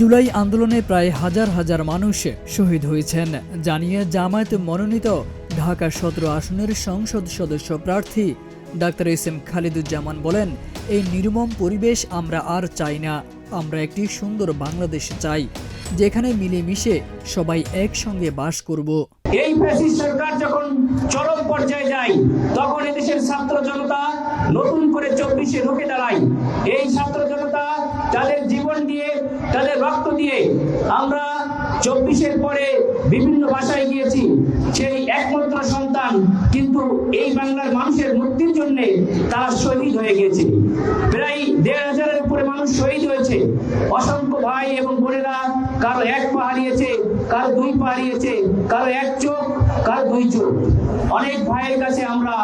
জুলাই আন্দোলনে প্রায় হাজার হাজার মানুষ শহীদ হয়েছেন জানিয়ে জামায়াত মনোনীত ঢাকা ১৭ আসনের সংসদ সদস্য প্রার্থী ডাক্তার এস.এম. খালিদুজ্জামান বলেন, এই নির্মম পরিবেশ আমরা আর চাই না। আমরা একটি সুন্দর বাংলাদেশ চাই, যেখানে মিলেমিশে সবাই একসঙ্গে বাস করব। এই ফ্যাসিস্ট সরকার যখন চরম পর্যায়ে যায়, তখন এদেশের ছাত্র জনতা নতুন করে ২৪-এ ঢুকে দাঁড়ায়। এই ছাত্র জনতা তাদের জীবন দিয়ে, তাদের রক্ত দিয়ে আমরা ২৪-এর পরে বিভিন্ন ভাষায় গিয়েছি। সেই একমাত্র সন্তান কিন্তু এই বাংলার মানুষের মুক্তির জন্য তারা শহীদ হয়ে গেছে। প্রায় ১৫০০-এর উপরে মানুষ শহীদ হয়েছে। অসংখ্য ভাই এবং বোনেরা কারো এক পা হারিয়েছে, কারো দুই পা হারিয়েছে, কারো এক চোখ, কারো দুই চোখ। অনেক ভাইয়ের কাছে আমরা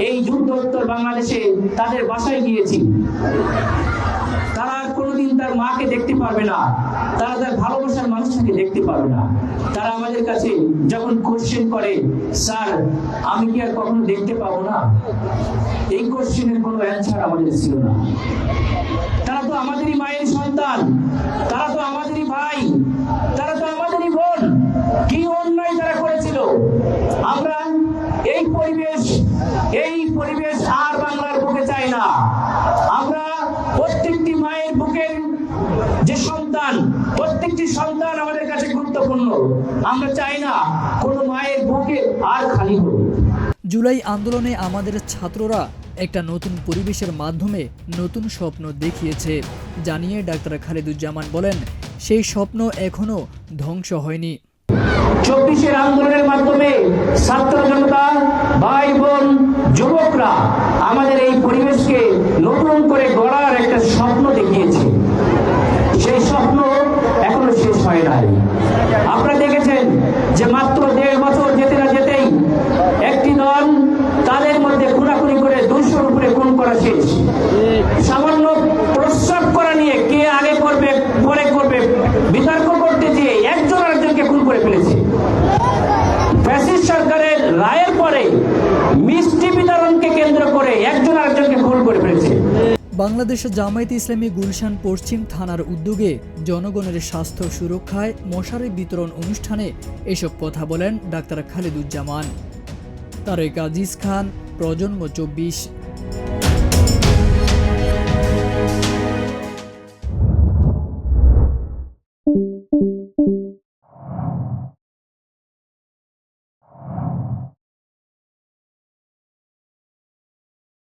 এই যুদ্ধোত্তর বাংলাদেশে তাদের বাসায় গিয়েছি। তারা কোনোদিন তার মাকে দেখতে পারবে না, তারা তার ভালোবাসার মানুষটাকে দেখতে পারবে না। তারা আমাদের কাছে যখন কোশ্চেন করে, স্যার আমি কি আর কখনো দেখতে পাবো না, এই কোশ্চেনের কোনো অ্যান্সার আমাদের ছিল না। তারা তো আমাদেরই মায়ের সন্তান, তারা তো আমাদেরই ভাই, তারা তো আমাদেরই বোন। কি অন্যায় তারা করেছিল। আমরা এই পরিবেশ আর বাংলার বুকে চাই না। আমরা প্রত্যেকটি মায়ের বুকের যে সন্তান, প্রত্যেকটি সন্তান আমাদের কাছে গুরুত্বপূর্ণ। আমরা চাই না কোনো মায়ের বুকে আর খালি হোক। জুলাই আন্দোলনে আমাদের ছাত্ররা একটা নতুন পরিবেশের মাধ্যমে নতুন স্বপ্ন দেখিয়েছে জানিয়ে ডাক্তার খালিদুজ্জামান বলেন, সেই স্বপ্ন এখনো ধ্বংস হয়নি। ২৪-এর আন্দোলনের মাধ্যমে ছাত্র জনতা, ভাই বোন, যুবকরা আমাদের এই পরিবেশকে নতুন করে গড়ার একটা স্বপ্ন দেখিয়েছে। সেই স্বপ্ন এখনো শেষ হয় নাই। আপনারা দেখেছেন যে মাত্র ১.৫ বছর যেতে না যেতেই একটি দল তাদের মধ্যে খুনাখুনি করে ২০০-র উপরে খুন করা শেষ। সামান্য প্রস্রাব করা নিয়ে কে আগে করবে পরে করবে বিতর্ক করতে গিয়ে একজন আরেকজনকে খুন করে ফেলেছে। ফ্যাসিস্ট সরকারের রায়ের পরে মিষ্টি বিতরণকে কেন্দ্র করে একজন আরেকজনকে খুন করে ফেলেছে। বাংলাদেশ জামায়াতে ইসলামী গুলশান পশ্চিম থানার উদ্যোগে জনগণের স্বাস্থ্য সুরক্ষায় মশারি বিতরণ অনুষ্ঠানে এসব কথা বলেন ডাক্তার খালিদুজ্জামান। তারেক আজিজ খান, প্রজন্ম ২৪।